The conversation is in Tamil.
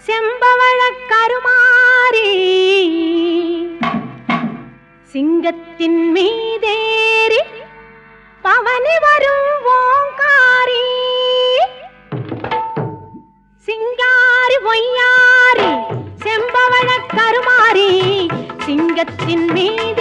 செம்பவள கருமாரி சிங்கத்தின் மீதேறி பவனி வரும் ஓங்காரி சிங்காரி ஒய்யாரி செம்பவள கருமாரி சிங்கத்தின் மீது